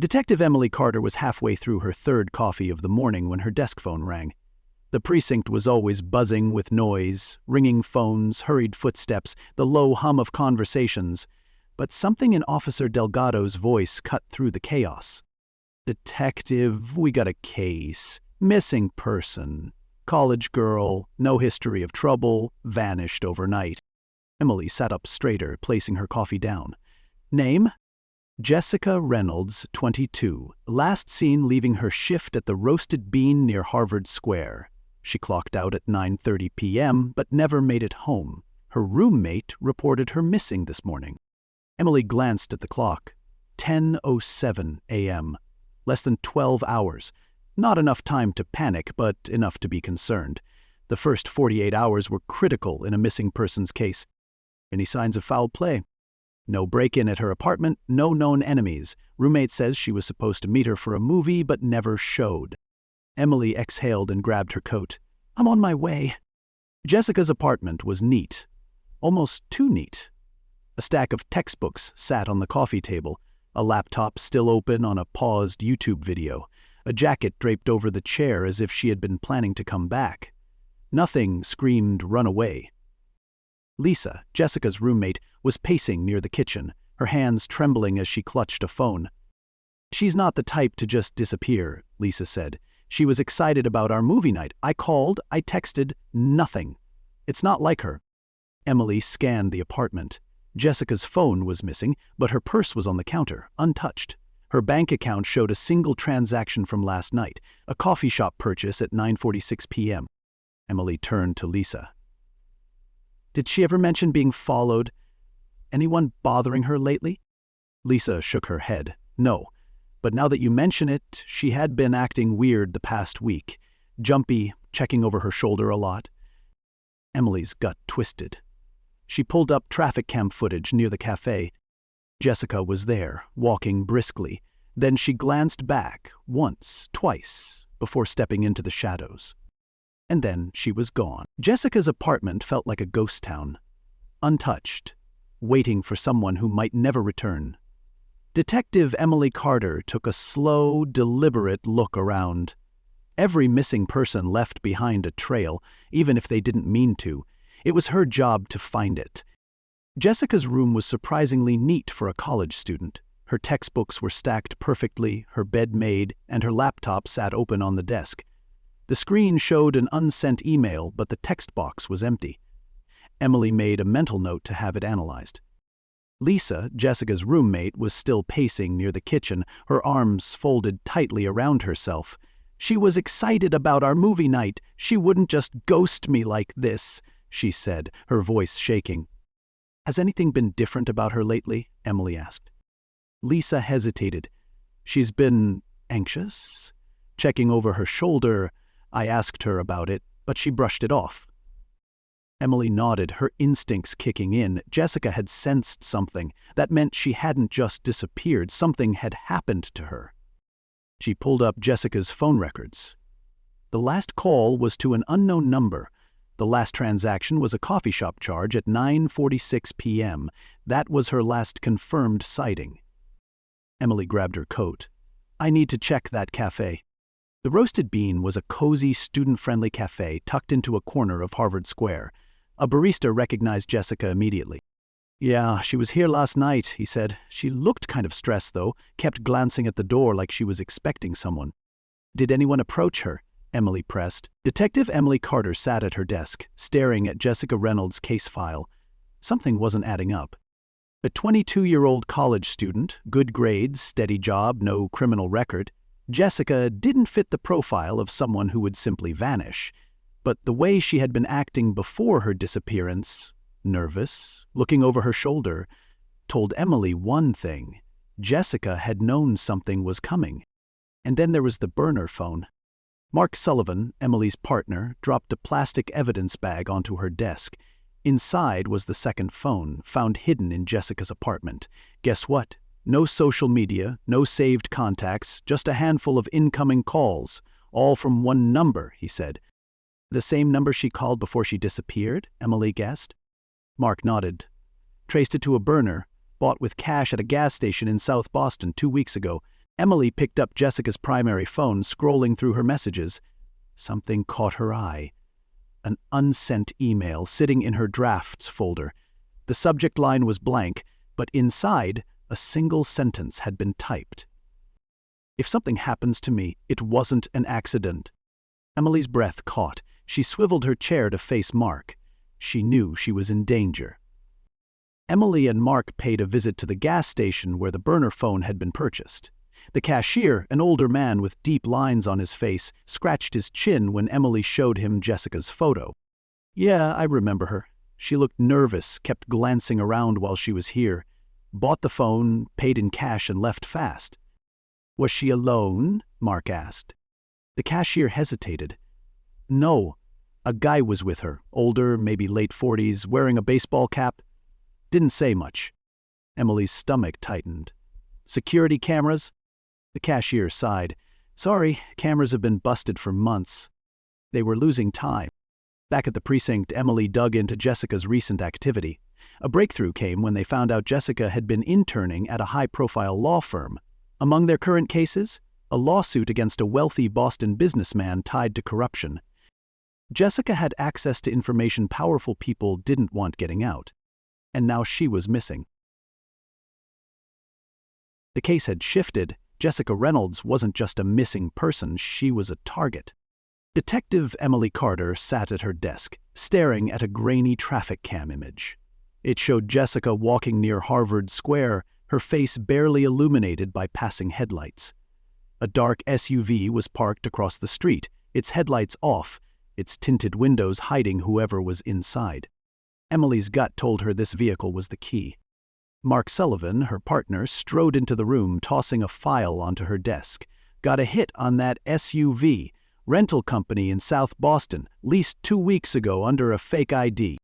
Detective Emily Carter was halfway through her third coffee of the morning when her desk phone rang. The precinct was always buzzing with noise, ringing phones, hurried footsteps, the low hum of conversations, but something in Officer Delgado's voice cut through the chaos. "Detective, we got a case. Missing person. College girl, no history of trouble, vanished overnight." Emily sat up straighter, placing her coffee down. "Name?" "Jessica Reynolds, 22. Last seen leaving her shift at the Roasted Bean near Harvard Square. She clocked out at 9:30 p.m. but never made it home. Her roommate reported her missing this morning." Emily glanced at the clock. 10:07 a.m. Less than 12 hours. Not enough time to panic, but enough to be concerned. The first 48 hours were critical in a missing persons case. Any signs of foul play? No break-in at her apartment, no known enemies. Roommate says she was supposed to meet her for a movie, but never showed. Emily exhaled and grabbed her coat. "I'm on my way." Jessica's apartment was neat. Almost too neat. A stack of textbooks sat on the coffee table, a laptop still open on a paused YouTube video, a jacket draped over the chair as if she had been planning to come back. Nothing screamed "run away." Lisa, Jessica's roommate, was pacing near the kitchen, her hands trembling as she clutched a phone. "She's not the type to just disappear," Lisa said. "She was excited about our movie night. I called, I texted, nothing. It's not like her." Emily scanned the apartment. Jessica's phone was missing, but her purse was on the counter, untouched. Her bank account showed a single transaction from last night, a coffee shop purchase at 9:46 p.m. Emily turned to Lisa. "Did she ever mention being followed? Anyone bothering her lately?" Lisa shook her head. "No. But now that you mention it, she had been acting weird the past week. Jumpy, checking over her shoulder a lot." Emily's gut twisted. She pulled up traffic cam footage near the cafe. Jessica was there, walking briskly. Then she glanced back, once, twice, before stepping into the shadows. And then she was gone. Jessica's apartment felt like a ghost town. Untouched, waiting for someone who might never return. Detective Emily Carter took a slow, deliberate look around. Every missing person left behind a trail, even if they didn't mean to. It was her job to find it. Jessica's room was surprisingly neat for a college student. Her textbooks were stacked perfectly, her bed made, and her laptop sat open on the desk. The screen showed an unsent email, but the text box was empty. Emily made a mental note to have it analyzed. Lisa, Jessica's roommate, was still pacing near the kitchen, her arms folded tightly around herself. "She was excited about our movie night. She wouldn't just ghost me like this," she said, her voice shaking. "Has anything been different about her lately?" Emily asked. Lisa hesitated. "She's been anxious, checking over her shoulder. I asked her about it, but she brushed it off." Emily nodded, her instincts kicking in. Jessica had sensed something. That meant she hadn't just disappeared. Something had happened to her. She pulled up Jessica's phone records. The last call was to an unknown number. The last transaction was a coffee shop charge at 9:46 p.m. That was her last confirmed sighting. Emily grabbed her coat. "I need to check that cafe." The Roasted Bean was a cozy, student-friendly cafe tucked into a corner of Harvard Square. A barista recognized Jessica immediately. "Yeah, she was here last night," he said. "She looked kind of stressed, though, kept glancing at the door like she was expecting someone." "Did anyone approach her?" Emily pressed. Detective Emily Carter sat at her desk, staring at Jessica Reynolds' case file. Something wasn't adding up. A 22-year-old college student, good grades, steady job, no criminal record. Jessica didn't fit the profile of someone who would simply vanish. But the way she had been acting before her disappearance, nervous, looking over her shoulder, told Emily one thing. Jessica had known something was coming. And then there was the burner phone. Mark Sullivan, Emily's partner, dropped a plastic evidence bag onto her desk. Inside was the second phone, found hidden in Jessica's apartment. Guess what? No social media, no saved contacts, just a handful of incoming calls, all from one number, he said. "The same number she called before she disappeared?" Emily guessed. Mark nodded. "Traced it to a burner, bought with cash at a gas station in South Boston 2 weeks ago. Emily picked up Jessica's primary phone, scrolling through her messages. Something caught her eye. An unsent email sitting in her drafts folder. The subject line was blank, but inside, a single sentence had been typed. "If something happens to me, it wasn't an accident." Emily's breath caught. She swiveled her chair to face Mark. She knew she was in danger. Emily and Mark paid a visit to the gas station where the burner phone had been purchased. The cashier, an older man with deep lines on his face, scratched his chin when Emily showed him Jessica's photo. "Yeah, I remember her. She looked nervous, kept glancing around while she was here. Bought the phone, paid in cash, and left fast." "Was she alone?" Mark asked. The cashier hesitated. "No. A guy was with her, older, maybe late 40s, wearing a baseball cap. Didn't say much." Emily's stomach tightened. "Security cameras?" The cashier sighed. "Sorry, cameras have been busted for months." They were losing time. Back at the precinct, Emily dug into Jessica's recent activity. A breakthrough came when they found out Jessica had been interning at a high-profile law firm. Among their current cases, a lawsuit against a wealthy Boston businessman tied to corruption. Jessica had access to information powerful people didn't want getting out. And now she was missing. The case had shifted. Jessica Reynolds wasn't just a missing person, she was a target. Detective Emily Carter sat at her desk, staring at a grainy traffic cam image. It showed Jessica walking near Harvard Square, her face barely illuminated by passing headlights. A dark SUV was parked across the street, its headlights off, its tinted windows hiding whoever was inside. Emily's gut told her this vehicle was the key. Mark Sullivan, her partner, strode into the room, tossing a file onto her desk. "Got a hit on that SUV. Rental company in South Boston, leased 2 weeks ago under a fake ID."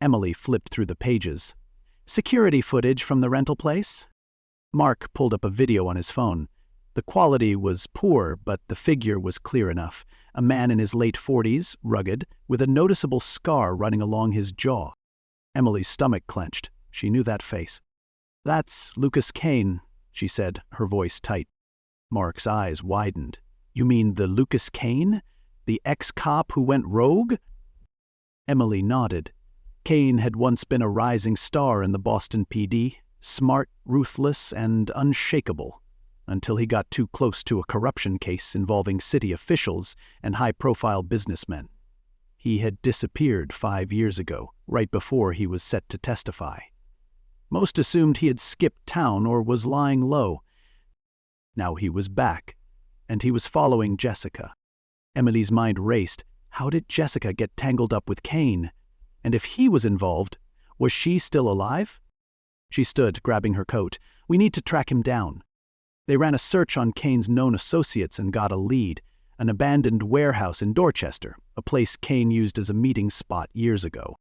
Emily flipped through the pages. "Security footage from the rental place?" Mark pulled up a video on his phone. The quality was poor, but the figure was clear enough. A man in his late 40s, rugged, with a noticeable scar running along his jaw. Emily's stomach clenched. She knew that face. "That's Lucas Kane," she said, her voice tight. Mark's eyes widened. "You mean the Lucas Kane? The ex-cop who went rogue?" Emily nodded. Kane had once been a rising star in the Boston PD, smart, ruthless, and unshakable, until he got too close to a corruption case involving city officials and high-profile businessmen. He had disappeared 5 years ago, right before he was set to testify. Most assumed he had skipped town or was lying low. Now he was back, and he was following Jessica. Emily's mind raced. How did Jessica get tangled up with Kane? And if he was involved, was she still alive? She stood, grabbing her coat. "We need to track him down." They ran a search on Kane's known associates and got a lead. An abandoned warehouse in Dorchester, a place Kane used as a meeting spot years ago.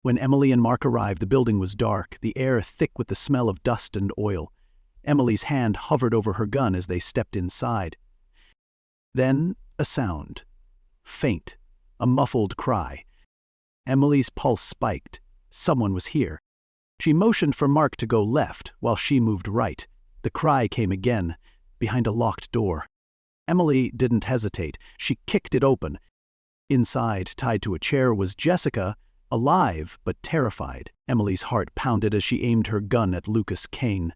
When Emily and Mark arrived, the building was dark, the air thick with the smell of dust and oil. Emily's hand hovered over her gun as they stepped inside. Then a sound. Faint. A muffled cry. Emily's pulse spiked. Someone was here. She motioned for Mark to go left while she moved right. The cry came again, behind a locked door. Emily didn't hesitate. She kicked it open. Inside, tied to a chair, was Jessica, alive but terrified. Emily's heart pounded as she aimed her gun at Lucas Kane.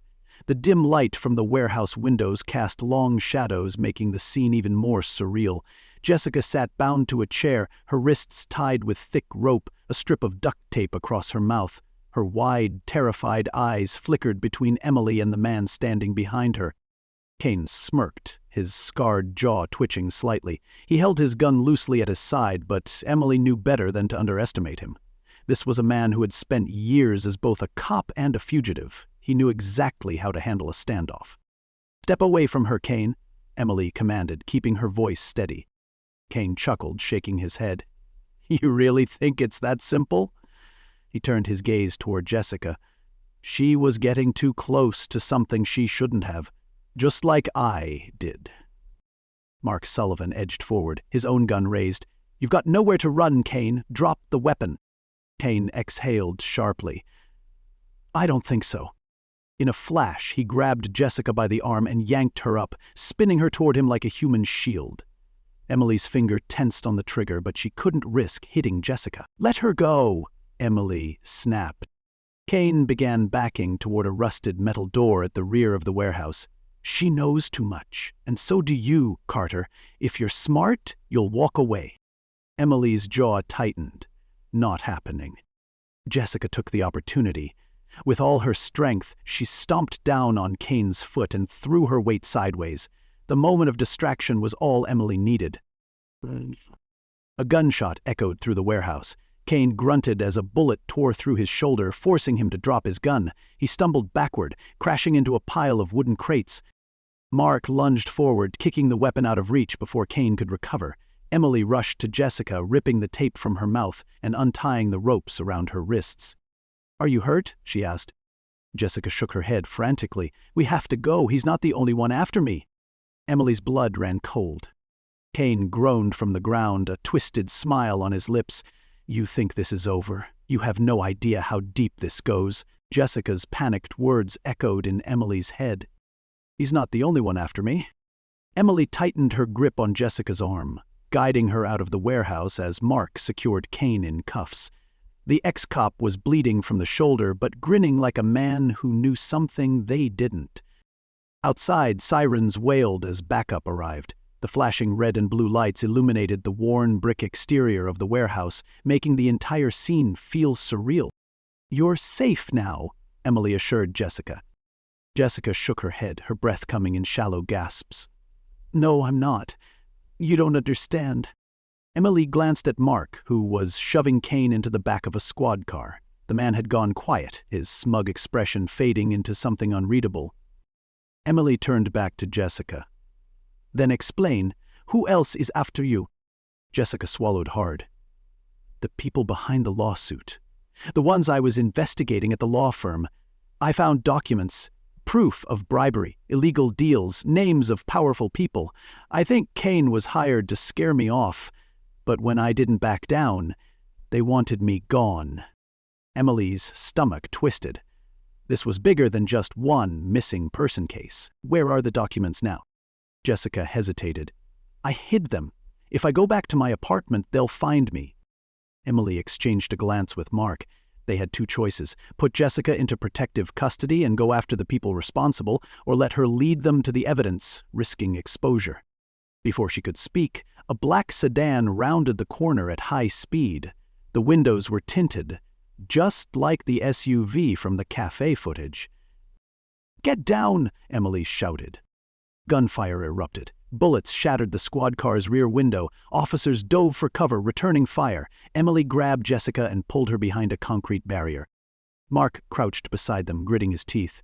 The dim light from the warehouse windows cast long shadows, making the scene even more surreal. Jessica sat bound to a chair, her wrists tied with thick rope, a strip of duct tape across her mouth. Her wide, terrified eyes flickered between Emily and the man standing behind her. Kane smirked, his scarred jaw twitching slightly. He held his gun loosely at his side, but Emily knew better than to underestimate him. This was a man who had spent years as both a cop and a fugitive. He knew exactly how to handle a standoff. "Step away from her, Kane," Emily commanded, keeping her voice steady. Kane chuckled, shaking his head. "You really think it's that simple?" He turned his gaze toward Jessica. She was getting too close to something she shouldn't have. Just like I did. Mark Sullivan edged forward, his own gun raised. "You've got nowhere to run, Kane. Drop the weapon." Kane exhaled sharply. "I don't think so." In a flash, he grabbed Jessica by the arm and yanked her up, spinning her toward him like a human shield. Emily's finger tensed on the trigger, but she couldn't risk hitting Jessica. "Let her go!" Emily snapped. Kane began backing toward a rusted metal door at the rear of the warehouse. "She knows too much, and so do you, Carter. If you're smart, you'll walk away." Emily's jaw tightened. Not happening. Jessica took the opportunity. With all her strength, she stomped down on Kane's foot and threw her weight sideways. The moment of distraction was all Emily needed. A gunshot echoed through the warehouse. Kane grunted as a bullet tore through his shoulder, forcing him to drop his gun. He stumbled backward, crashing into a pile of wooden crates. Mark lunged forward, kicking the weapon out of reach before Kane could recover. Emily rushed to Jessica, ripping the tape from her mouth and untying the ropes around her wrists. "Are you hurt?" she asked. Jessica shook her head frantically. "We have to go. He's not the only one after me." Emily's blood ran cold. Kane groaned from the ground, a twisted smile on his lips. "You think this is over? You have no idea how deep this goes." Jessica's panicked words echoed in Emily's head. "He's not the only one after me." Emily tightened her grip on Jessica's arm, guiding her out of the warehouse as Mark secured Kane in cuffs. The ex-cop was bleeding from the shoulder, but grinning like a man who knew something they didn't. Outside, sirens wailed as backup arrived. The flashing red and blue lights illuminated the worn brick exterior of the warehouse, making the entire scene feel surreal. "You're safe now," Emily assured Jessica. Jessica shook her head, her breath coming in shallow gasps. "No, I'm not. You don't understand." Emily glanced at Mark, who was shoving Kane into the back of a squad car. The man had gone quiet, his smug expression fading into something unreadable. Emily turned back to Jessica. "Then explain. Who else is after you?" Jessica swallowed hard. "The people behind the lawsuit. The ones I was investigating at the law firm. I found documents, proof of bribery, illegal deals, names of powerful people. I think Kane was hired to scare me off, but when I didn't back down, they wanted me gone." Emily's stomach twisted. This was bigger than just one missing person case. "Where are the documents now?" Jessica hesitated. "I hid them. If I go back to my apartment, they'll find me." Emily exchanged a glance with Mark. They had two choices: put Jessica into protective custody and go after the people responsible, or let her lead them to the evidence, risking exposure. Before she could speak, a black sedan rounded the corner at high speed. The windows were tinted, just like the SUV from the cafe footage. "Get down!" Emily shouted. Gunfire erupted. Bullets shattered the squad car's rear window. Officers dove for cover, returning fire. Emily grabbed Jessica and pulled her behind a concrete barrier. Mark crouched beside them, gritting his teeth.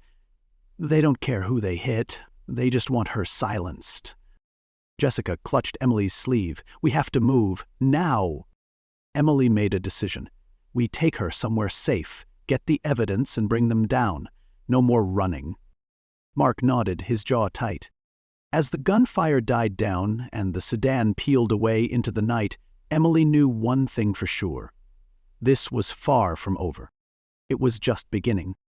"They don't care who they hit. They just want her silenced." Jessica clutched Emily's sleeve. "We have to move. Now!" Emily made a decision. "We take her somewhere safe, get the evidence, and bring them down. No more running." Mark nodded, his jaw tight. As the gunfire died down and the sedan peeled away into the night, Emily knew one thing for sure. This was far from over. It was just beginning.